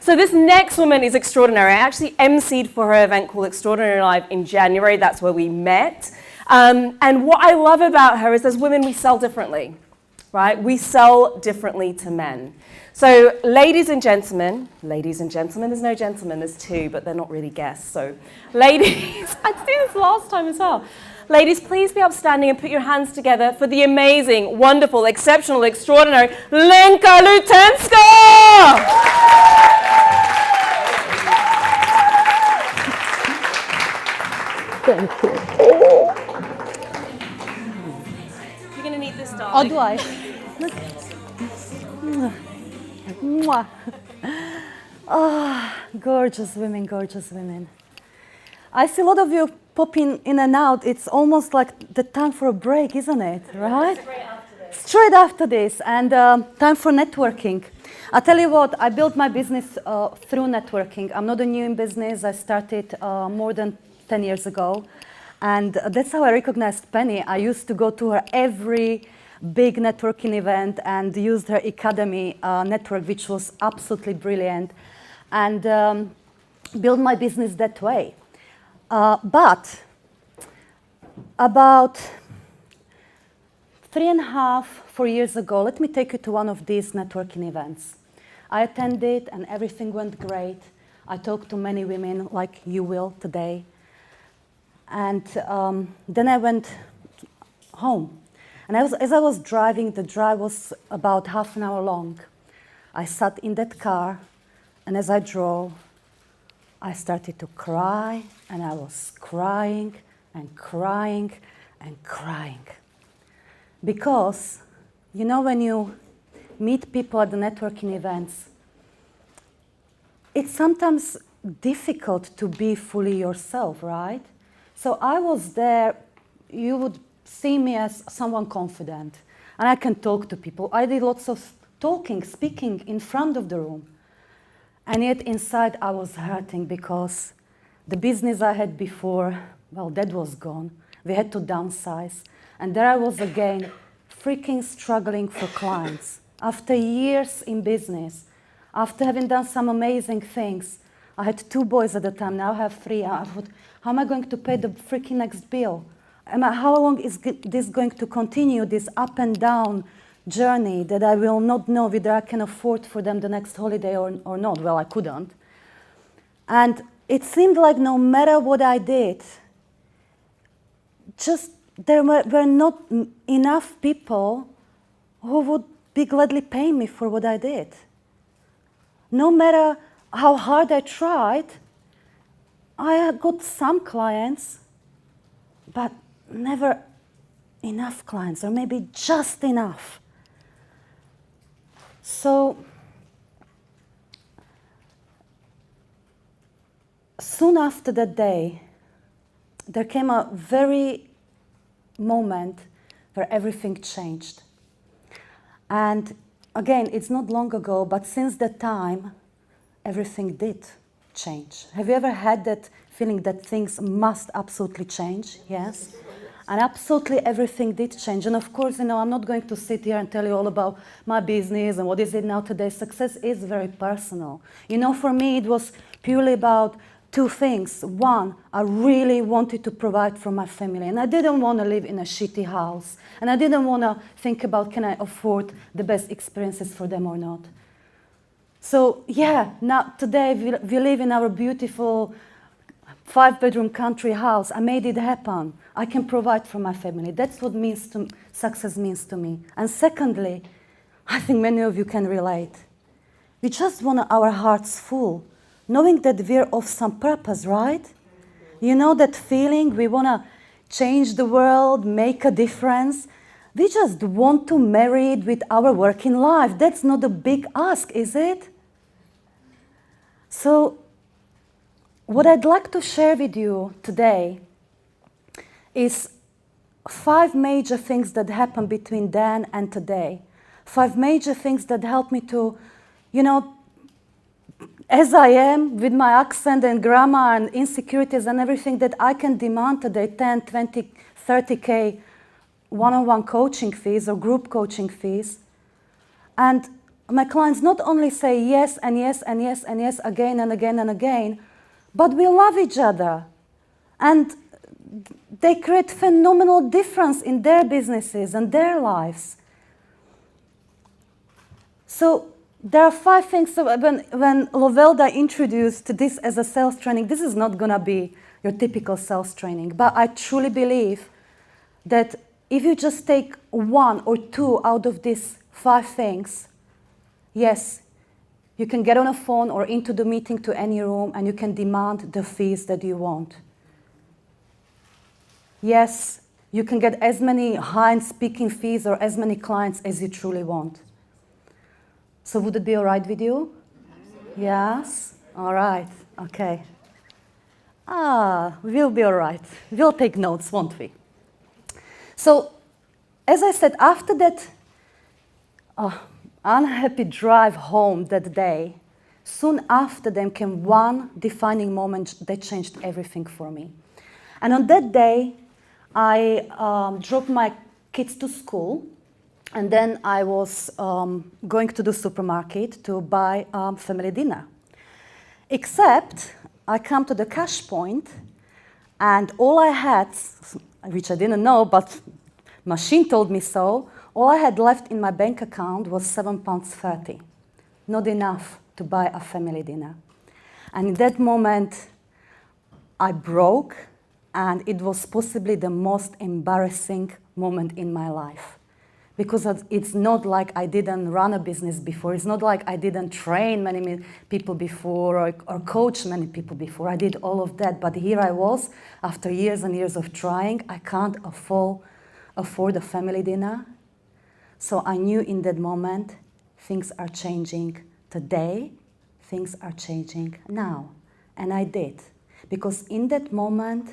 So this next woman is extraordinary. I actually emceed for her event called Extraordinary Live in January. That's where we met. And what I love about her is as women, we sell differently, right? We sell differently to men. So ladies and gentlemen, there's no gentlemen, there's two, but they're not really guests. So ladies, I did this last time as well. Ladies, please be upstanding and put your hands together for the amazing, wonderful, exceptional, extraordinary Lenka Lutonska! Thank you. You're going to need this, darling. Oh, do I? Look. Mwah. Oh, gorgeous women, gorgeous women. I see a lot of you popping in and out. It's almost like the time for a break, isn't it? Right? Straight after this. And time for networking. I tell you what, I built my business through networking. I'm not new in business. I started more than 10 years ago. And that's how I recognized Penny. I used to go to her every big networking event and used her academy network, which was absolutely brilliant, and build my business that way. But about 3.5, 4 years ago, let me take you to one of these networking events. I attended and everything went great. I talked to many women like you will today. And then I went home. And as I was driving, the drive was about half an hour long. I sat in that car, and as I drove, I started to cry, and I was crying and crying and crying. Because, you know, when you meet people at the networking events, it's sometimes difficult to be fully yourself, right? So I was there, you would see me as someone confident, and I can talk to people. I did lots of talking, speaking in front of the room. And yet inside I was hurting because the business I had before, well, that was gone. We had to downsize. And there I was again, freaking struggling for clients. After years in business, after having done some amazing things, I had 2 boys at the time, now I have 3. I thought, how am I going to pay the freaking next bill? How long is this going to continue, this up and down journey that I will not know whether I can afford for them the next holiday or not? Well, I couldn't. And it seemed like no matter what I did, just there were not enough people who would be gladly paying me for what I did. No matter how hard I tried, I got some clients, but never enough clients, or maybe just enough. So soon after that day, there came a very moment where everything changed. And again, it's not long ago, but since that time, everything did change. Have you ever had that feeling that things must absolutely change? Yes? And absolutely everything did change. And of course, you know, I'm not going to sit here and tell you all about my business and what is it now today. Success is very personal. You know, for me, it was purely about 2 things. One, I really wanted to provide for my family. And I didn't want to live in a shitty house. And I didn't want to think about, can I afford the best experiences for them or not? So, yeah, now today we live in our beautiful 5-bedroom country house. I made it happen. I can provide for my family. That's what success means to me. And secondly, I think many of you can relate. We just want our hearts full, knowing that we're of some purpose, right? You know that feeling? We want to change the world, make a difference. We just want to marry it with our working life. That's not a big ask, is it? So, what I'd like to share with you today is 5 major things that happened between then and today. 5 major things that helped me to, you know, as I am with my accent and grammar and insecurities and everything, that I can demand today 10, 20, 30K one-on-one coaching fees or group coaching fees. And my clients not only say yes and yes and yes and yes again and again and again, but we love each other. And they create phenomenal difference in their businesses and their lives. So there are 5 things. So when Lovelda introduced this as a sales training, this is not going to be your typical sales training. But I truly believe that if you just take 1 or 2 out of these 5 things, yes, you can get on a phone or into the meeting to any room and you can demand the fees that you want. Yes, you can get as many high-end speaking fees or as many clients as you truly want. So would it be all right with you? Absolutely. Yes? All right. Okay. We'll be all right. We'll take notes, won't we? So, as I said, after that unhappy drive home that day, soon after them came one defining moment that changed everything for me. And on that day, I dropped my kids to school, and then I was going to the supermarket to buy family dinner. Except I come to the cash point, and all I had, which I didn't know, but machine told me so, all I had left in my bank account was £7.30. Not enough to buy a family dinner. And in that moment, I broke, and it was possibly the most embarrassing moment in my life. Because it's not like I didn't run a business before. It's not like I didn't train many people before or coach many people before. I did all of that. But here I was, after years and years of trying, I can't afford a family dinner. So I knew in that moment, things are changing today. Things are changing now. And I did. Because in that moment,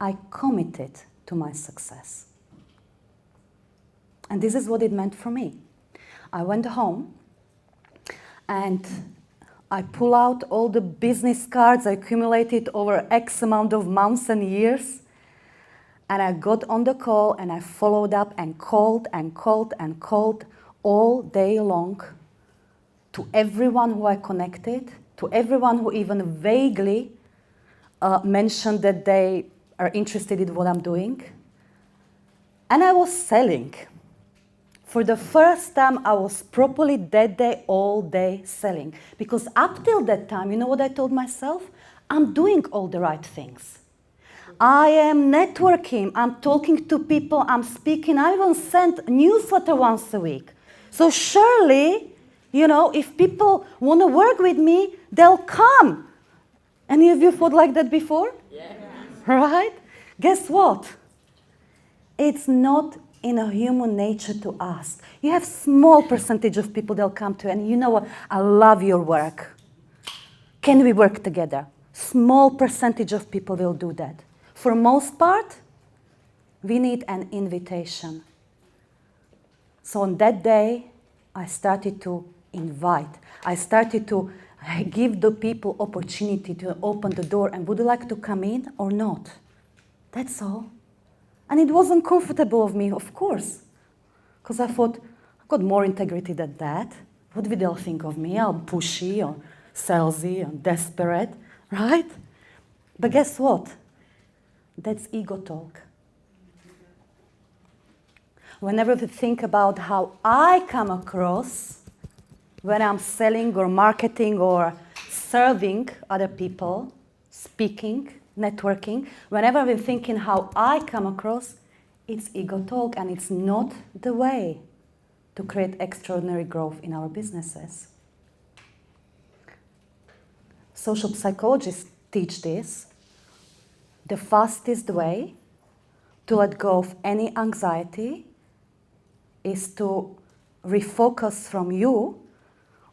I committed to my success. And this is what it meant for me. I went home and I pulled out all the business cards I accumulated over X amount of months and years. And I got on the call and I followed up and called and called and called all day long to everyone who I connected, to everyone who even vaguely mentioned that they are interested in what I'm doing. And I was selling. For the first time, I was properly that day, all day selling. Because up till that time, you know what I told myself? I'm doing all the right things. I am networking, I'm talking to people, I'm speaking. I even sent a newsletter once a week. So surely, you know, if people want to work with me, they'll come. Any of you thought like that before? Yeah. Right? Guess what? It's not in a human nature to ask. You have small percentage of people that'll come to you, and you know what? I love your work. Can we work together? Small percentage of people will do that. For most part, we need an invitation. So on that day, I started to invite. I started to give the people opportunity to open the door and would you like to come in or not? That's all. And it wasn't comfortable of me, of course, because I thought, I've got more integrity than that. What would they think of me? I'm pushy or salesy or desperate, right? But guess what? That's ego talk. Whenever we think about how I come across when I'm selling or marketing or serving other people, speaking, networking, whenever we're thinking how I come across, it's ego talk, and it's not the way to create extraordinary growth in our businesses. Social psychologists teach this. The fastest way to let go of any anxiety is to refocus from you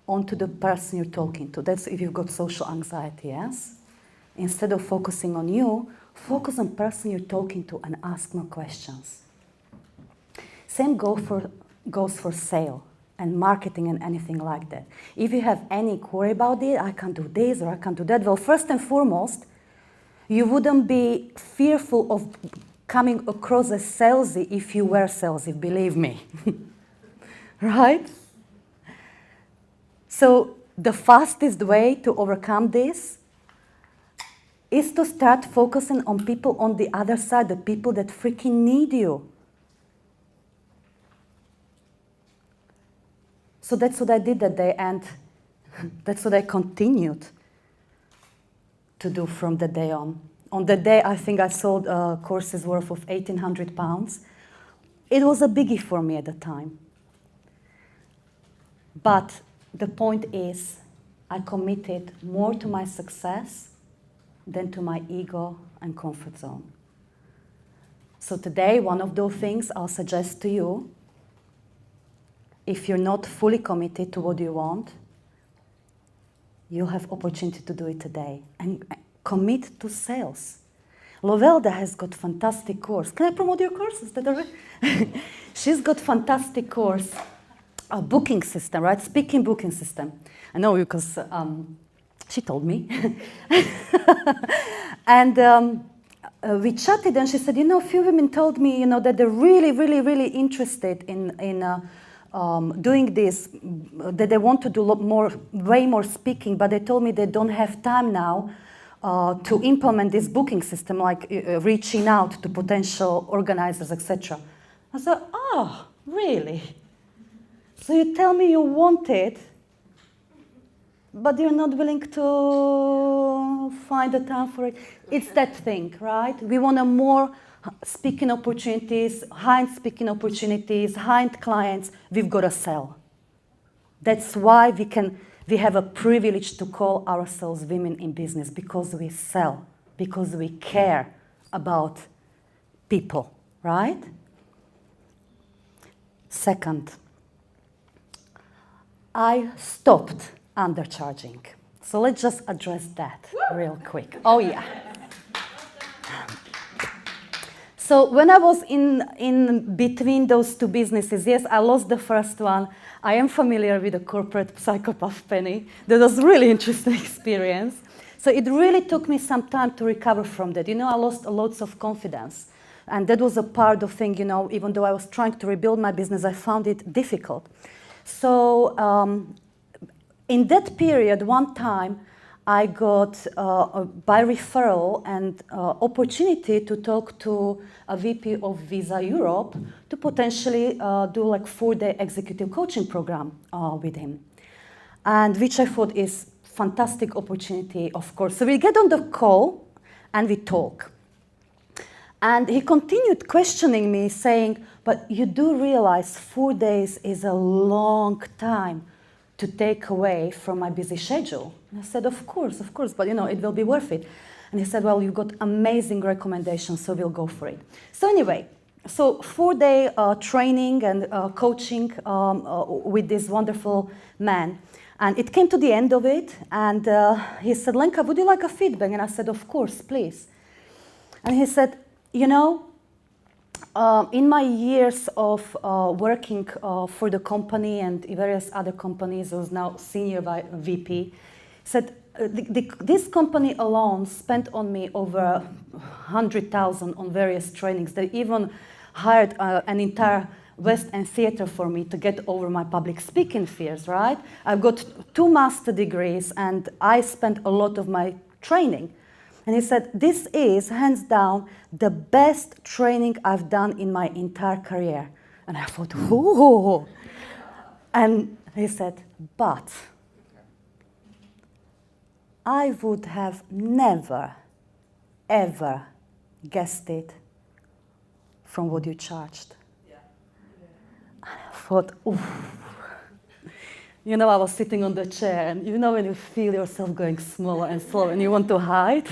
onto the person you're talking to. That's if you've got social anxiety, yes? Instead of focusing on you, focus on the person you're talking to and ask more questions. Same goes for sale and marketing and anything like that. If you have any query about it, I can't do this or I can't do that, well, first and foremost, you wouldn't be fearful of coming across as salesy if you were salesy, believe me. Right? So the fastest way to overcome this is to start focusing on people on the other side, the people that freaking need you. So that's what I did that day, and that's what I continued to do from that day on. On that day, I think I sold courses worth of £1,800. It was a biggie for me at the time. But the point is, I committed more to my success than to my ego and comfort zone. So today, one of those things I'll suggest to you, if you're not fully committed to what you want, you'll have opportunity to do it today. And commit to sales. Lovelda has got fantastic course. Can I promote your courses? She's got fantastic course, a booking system, right? Speaking booking system. I know because she told me. And we chatted, and she said, a few women told me, that they're really, really, really interested in doing this, that they want to do way more speaking, but they told me they don't have time now to implement this booking system, like reaching out to potential organizers, etc. I said, oh, really? So you tell me you want it, but you're not willing to find the time for it. It's that thing, right? We want more speaking opportunities, high-end speaking opportunities, high-end clients. We've got to sell. That's why we have a privilege to call ourselves women in business, because we sell, because we care about people, right? Second, I stopped undercharging. So let's just address that real quick. Oh, yeah. So when I was in between those two businesses, yes, I lost the first one. I am familiar with the corporate psychopath penny. That was a really interesting experience. So it really took me some time to recover from that. I lost lots of confidence. And that was a part of thing, even though I was trying to rebuild my business, I found it difficult. So in that period, one time, I got, by referral, an opportunity to talk to a VP of Visa Europe to potentially do like 4-day executive coaching program with him, and which I thought is fantastic opportunity, of course. So we get on the call and we talk. And he continued questioning me, saying, but you do realize 4 days is a long time to take away from my busy schedule. And I said, of course, but it will be worth it. And he said, well, you've got amazing recommendations, so we'll go for it. So anyway, so 4-day training and coaching with this wonderful man. And it came to the end of it, and he said, Lenka, would you like a feedback? And I said, of course, please. And he said, in my years of working for the company and various other companies, I was now senior VP, said this company alone spent on me over 100,000 on various trainings. They even hired an entire West End theater for me to get over my public speaking fears, right? I've got 2 master degrees, and I spent a lot of my training. And he said, this is, hands down, the best training I've done in my entire career. And I thought, ooh. And he said, but I would have never, ever guessed it from what you charged. Yeah. And I thought, ooh. I was sitting on the chair, and when you feel yourself going smaller and smaller and you want to hide.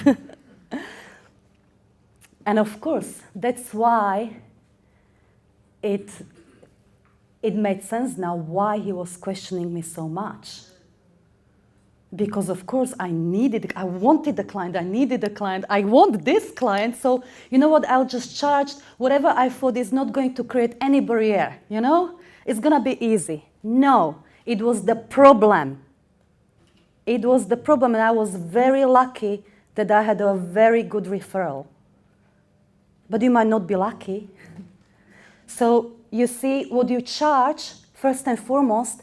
And of course, that's why it made sense now why he was questioning me so much. Because of course I wanted the client, I needed the client, I want this client, so you know what, I'll just charge whatever I thought is not going to create any barrier, It's gonna be easy. No. It was the problem. It was the problem, and I was very lucky that I had a very good referral. But you might not be lucky. So you see, what you charge, first and foremost,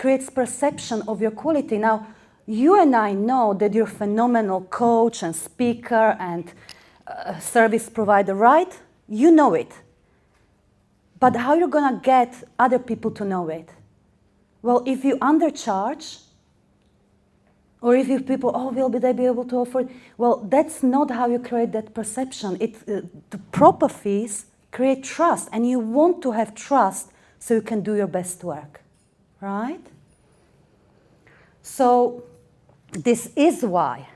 creates perception of your quality. Now, you and I know that you're a phenomenal coach and speaker and service provider, right? You know it. But how are you going to get other people to know it? Well, if you undercharge, or if you people, oh, will they be able to offer it? Well, that's not how you create that perception. The proper fees create trust, and you want to have trust so you can do your best work, right? So this is why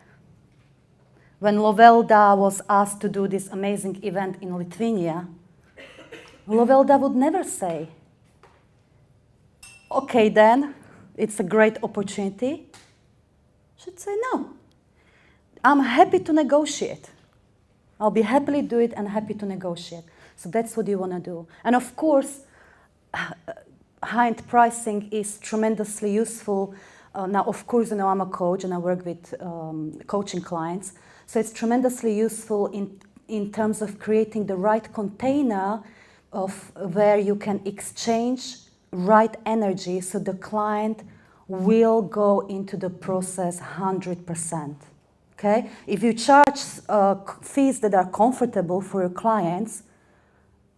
when Lovelda was asked to do this amazing event in Lithuania, Lovelda would never say, okay then, it's a great opportunity. She'd say, no, I'm happy to negotiate. I'll be happily do it and happy to negotiate. So that's what you want to do. And of course, high-end pricing is tremendously useful. Now, of course, you know, I'm a coach and I work with coaching clients. So it's tremendously useful in terms of creating the right container of where you can exchange right energy so the client will go into the process 100%. Okay? If you charge fees that are comfortable for your clients,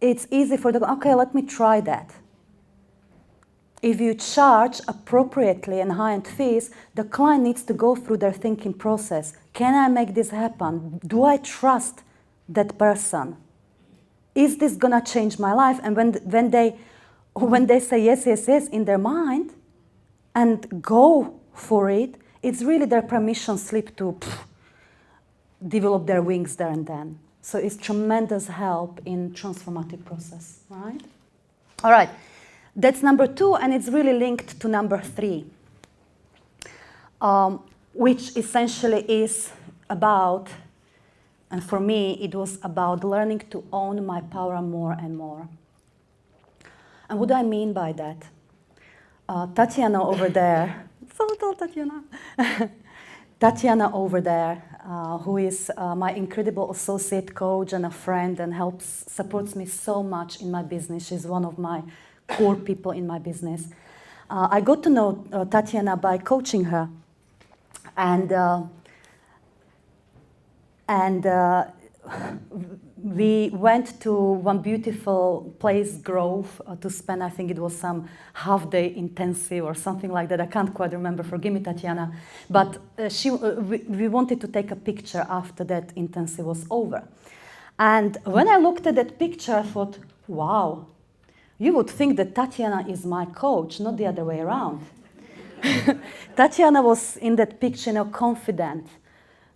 it's easy for them, okay, let me try that. If you charge appropriately and high-end fees, the client needs to go through their thinking process. Can I make this happen? Do I trust that person? Is this gonna change my life? And when they say yes, yes, yes in their mind and go for it, it's really their permission slip to develop their wings there and then. So it's tremendous help in transformative process, right? All right. That's number 2, and it's really linked to number 3, which essentially is about, and for me, it was about learning to own my power more and more. And what do I mean by that? Tatiana over there, so tall Tatiana. Tatiana over there, who is my incredible associate coach and a friend and supports me so much in my business. She's one of my core people in my business. I got to know Tatiana by coaching her, and we went to one beautiful place, Grove, to spend, I think it was some half-day intensive or something like that. I can't quite remember, forgive me, Tatiana. But we wanted to take a picture after that intensive was over. And when I looked at that picture, I thought, wow, you would think that Tatiana is my coach, not the other way around. Tatiana was in that picture, confident,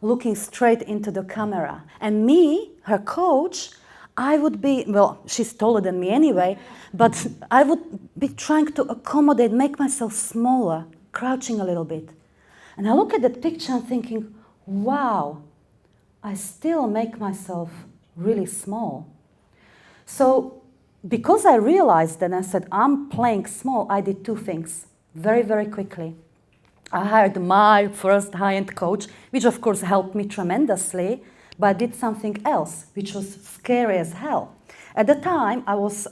looking straight into the camera. And me, her coach, I would be, well, she's taller than me anyway, but I would be trying to accommodate, make myself smaller, crouching a little bit. And I look at that picture and thinking, wow, I still make myself really small. So, because I realized that, I said, I'm playing small, I did 2 things very, very quickly. I hired my first high-end coach, which of course helped me tremendously, but I did something else, which was scary as hell. At the time, I was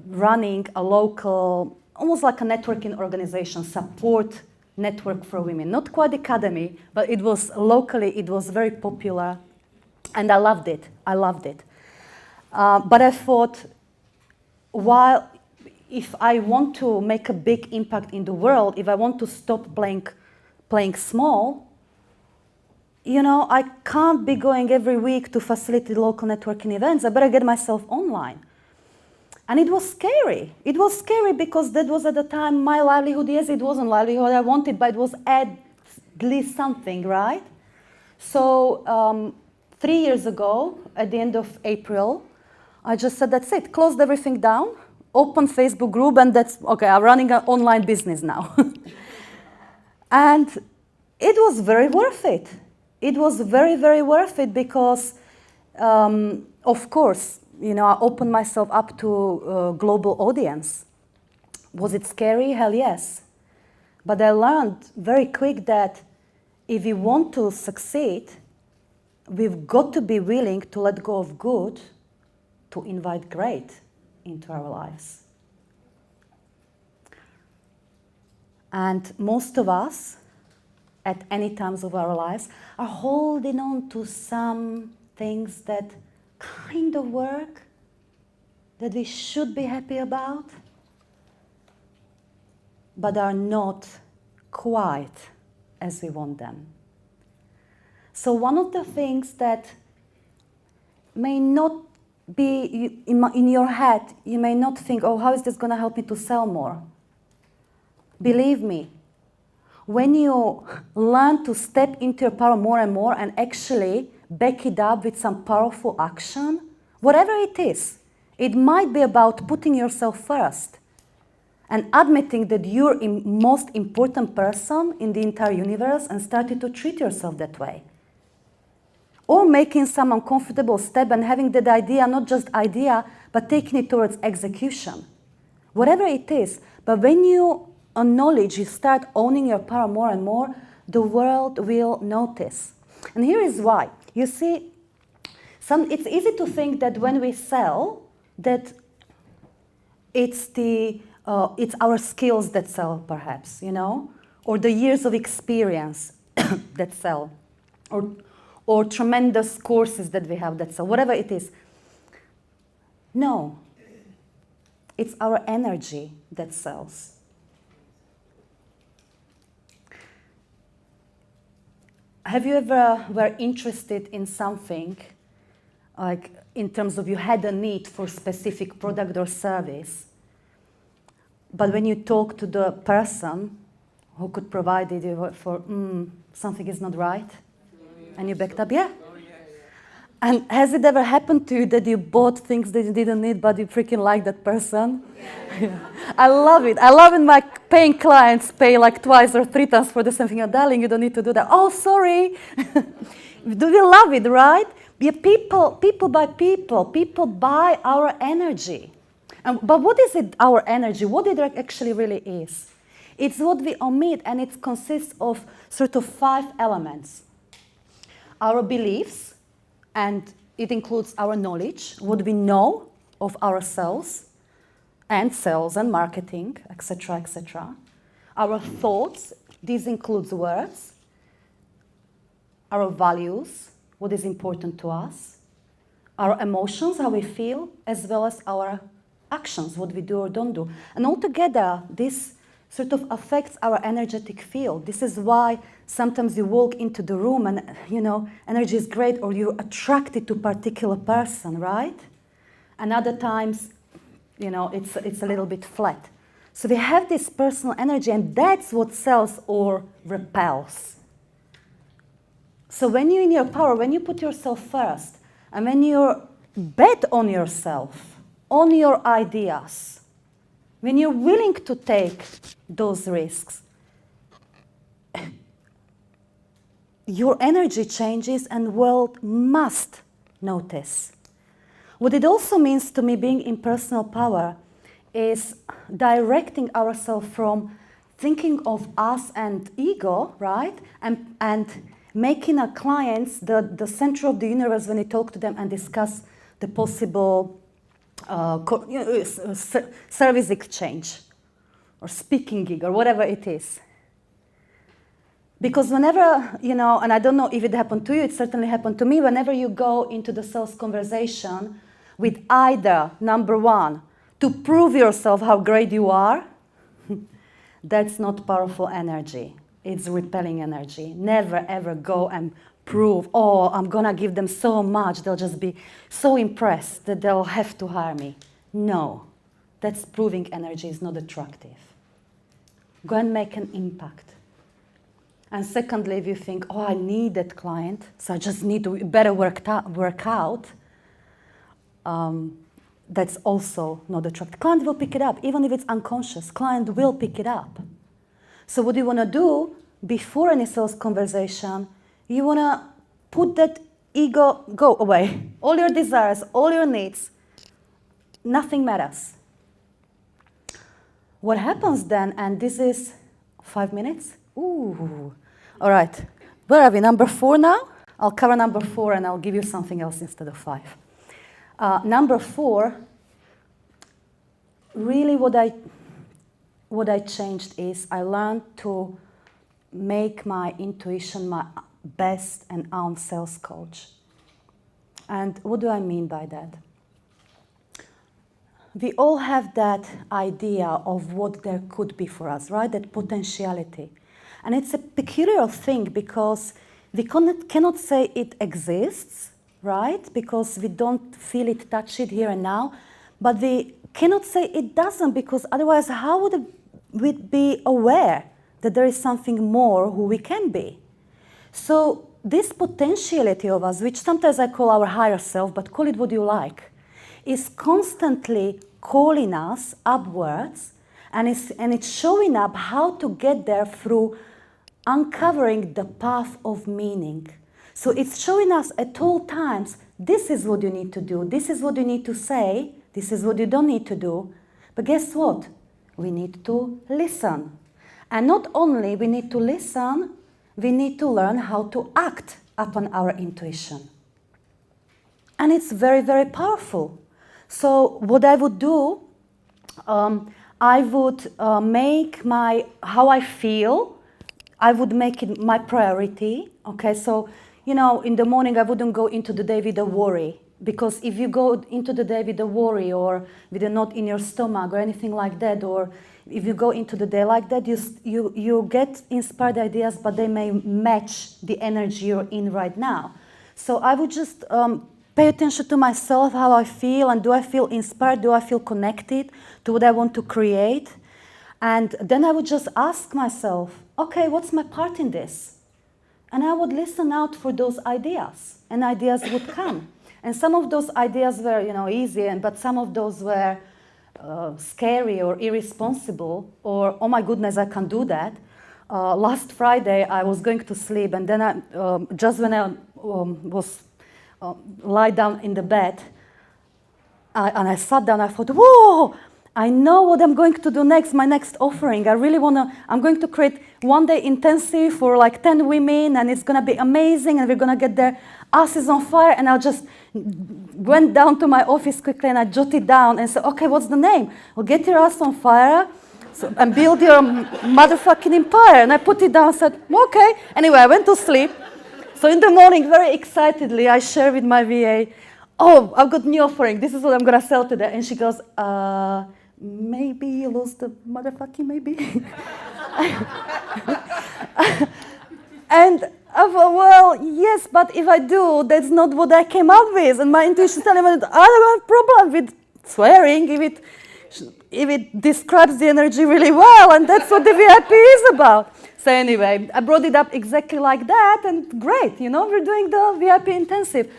running a local, almost like a networking organization, support network for women. Not quite academy, but it was locally, it was very popular, and I loved it. I loved it. But I thought, if I want to make a big impact in the world, if I want to stop playing small, I can't be going every week to facilitate local networking events. I better get myself online. And it was scary. It was scary because that was at the time my livelihood. Yes, it wasn't livelihood I wanted, but it was at least something, right? So 3 years ago, at the end of April, I just said, that's it, closed everything down, open Facebook group, and that's, okay, I'm running an online business now. And it was very worth it. It was very, very worth it because, of course, I opened myself up to a global audience. Was it scary? Hell yes. But I learned very quick that if we want to succeed, we've got to be willing to let go of good to invite great into our lives. And most of us, at any times of our lives, are holding on to some things that kind of work, that we should be happy about, but are not quite as we want them. So one of the things that may not be in your head, you may not think, oh, how is this going to help me to sell more? Believe me, when you learn to step into your power more and more and actually back it up with some powerful action, whatever it is, it might be about putting yourself first and admitting that you're the most important person in the entire universe and starting to treat yourself that way. Or making some uncomfortable step and having that idea, not just idea, but taking it towards execution. Whatever it is, but when you acknowledge, you start owning your power more and more, the world will notice. And here is why. You see, it's easy to think that when we sell, that it's our skills that sell, perhaps, or the years of experience that sell, or tremendous courses that we have that sell, whatever it is. No, it's our energy that sells. Have you ever were interested in something, like in terms of you had a need for specific product or service, but when you talk to the person who could provide it, you were for something is not right, and you backed up, yeah? And has it ever happened to you that you bought things that you didn't need, but you freaking like that person? Yeah. I love it. I love when my paying clients pay like twice or three times for the same thing. Oh, darling, you don't need to do that. Oh, sorry. Do we love it, right? Yeah, people buy our energy. But what is it, our energy? What it actually really is? It's what we omit, and it consists of sort of 5 elements. Our beliefs, and it includes our knowledge, what we know of ourselves, and sales and marketing, etc., etc. Our thoughts, this includes words. Our values, what is important to us. Our emotions, how we feel, as well as our actions, what we do or don't do. And altogether, this sort of affects our energetic field. This is why sometimes you walk into the room and, energy is great, or you're attracted to a particular person, right? And other times, it's a little bit flat. So we have this personal energy, and that's what sells or repels. So when you're in your power, when you put yourself first, and when you bet on yourself, on your ideas, when you're willing to take those risks, your energy changes and the world must notice. What it also means to me, being in personal power, is directing ourselves from thinking of us and ego, right? And making our clients the center of the universe when we talk to them and discuss the possible service exchange or speaking gig or whatever it is. Because whenever, and I don't know if it happened to you, it certainly happened to me, whenever you go into the sales conversation with either, number one, to prove yourself how great you are, that's not powerful energy. It's repelling energy. Never, ever go and prove, oh, I'm going to give them so much, they'll just be so impressed that they'll have to hire me. No, that's proving energy is not attractive. Go and make an impact. And secondly, if you think, oh, I need that client, so I just need to better work out, that's also not attractive. Client will pick it up, even if it's unconscious. Client will pick it up. So what you want to do before any sales conversation, you want to put that ego, go away. All your desires, all your needs, nothing matters. What happens then, and this is 5 minutes? Ooh. All right. Where are we? Number 4 now? I'll cover number 4 and I'll give you something else instead of 5. Number 4, really what I what I changed is I learned to make my intuition my best and own sales coach. And what do I mean by that? We all have that idea of what there could be for us, right? That potentiality. And it's a peculiar thing because we cannot say it exists, right? Because we don't feel it, touch it here and now. But we cannot say it doesn't, because otherwise how would we be aware that there is something more who we can be? So this potentiality of us, which sometimes I call our higher self, but call it what you like, is constantly calling us upwards, and it's showing up how to get there through uncovering the path of meaning. So it's showing us at all times, this is what you need to do, this is what you need to say, this is what you don't need to do. But guess what? We need to listen. And not only we need to listen, we need to learn how to act upon our intuition. And it's very, very powerful. So what I would do, I would make how I feel, I would make it my priority. Okay, so, you know, in the morning I wouldn't go into the day with a worry. Because if you go into the day with a worry or with a knot in your stomach or anything like that, or if you go into the day like that, you get inspired ideas, but they may match the energy you're in right now. So I would just pay attention to myself, how I feel, and do I feel inspired, do I feel connected to what I want to create? And then I would just ask myself, okay, what's my part in this? And I would listen out for those ideas, and ideas would come. And some of those ideas were, you know, easy, but some of those were scary or irresponsible, or, oh my goodness, I can't do that. Last Friday, I was going to sleep, and then just when I was lie down in the bed, and I sat down, I thought, whoa, I know what I'm going to do next, my next offering. I'm going to create one-day intensive for like 10 women, and it's going to be amazing, and we're going to get their asses on fire. And I just went down to my office quickly, and I jotted down and said, okay, what's the name? Well, get your ass on fire and build your motherfucking empire. And I put it down and said, okay. Anyway, I went to sleep. So in the morning, very excitedly, I share with my VA, oh, I've got new offering. This is what I'm going to sell today. And she goes, maybe you lost the motherfucking maybe. And I thought, well, yes, but if I do, that's not what I came up with. And my intuition telling me, I don't have a problem with swearing if it describes the energy really well, and that's what the VIP is about. So anyway, I brought it up exactly like that, and great, you know, we're doing the VIP intensive.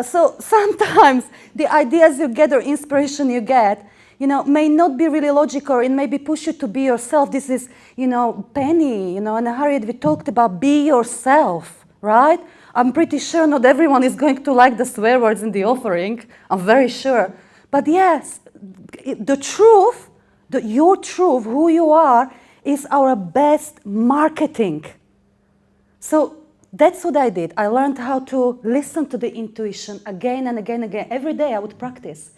So sometimes the ideas you get or inspiration you get, you know, may not be really logical, and maybe push you to be yourself. This is, you know, Penny, you know, and Harriet, we talked about be yourself, right? I'm pretty sure not everyone is going to like the swear words in the offering. I'm very sure. But yes, the truth, your truth, who you are, is our best marketing. So that's what I did. I learned how to listen to the intuition again and again and again. Every day I would practice.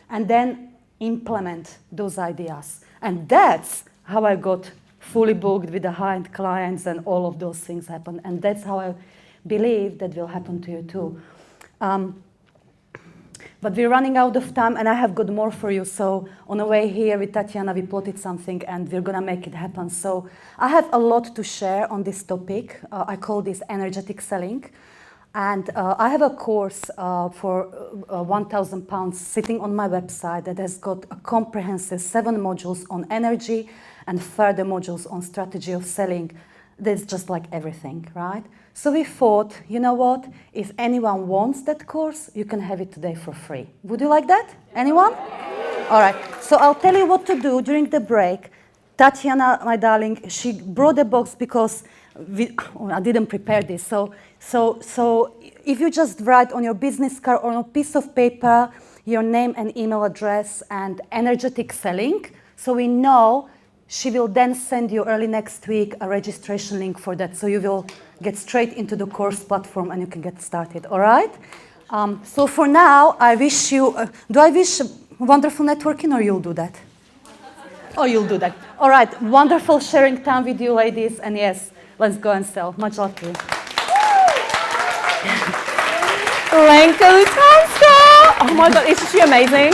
And then implement those ideas. And that's how I got fully booked with the high-end clients, and all of those things happen. And that's how I believe that will happen to you too. But we're running out of time, and I have got more for you. So on the way here with Tatiana, we plotted something, and we're going to make it happen. So I have a lot to share on this topic. I call this energetic selling. And I have a course for £1,000 sitting on my website that has got a comprehensive 7 modules on energy and further modules on strategy of selling. There's just like everything, right? So we thought, you know what? If anyone wants that course, you can have it today for free. Would you like that? Anyone? All right. So I'll tell you what to do during the break. Tatiana, my darling, she brought a box because I didn't prepare this. So if you just write on your business card or on a piece of paper your name and email address and energetic selling, so we know, she will then send you early next week a registration link for that. So you will get straight into the course platform and you can get started, all right? So for now, I wish you, do I wish wonderful networking, or you'll do that? Oh, you'll do that. All right, wonderful sharing time with you, ladies. And yes, let's go and sell. Much love to you. Lenka Lutonska! Oh my God, isn't she amazing?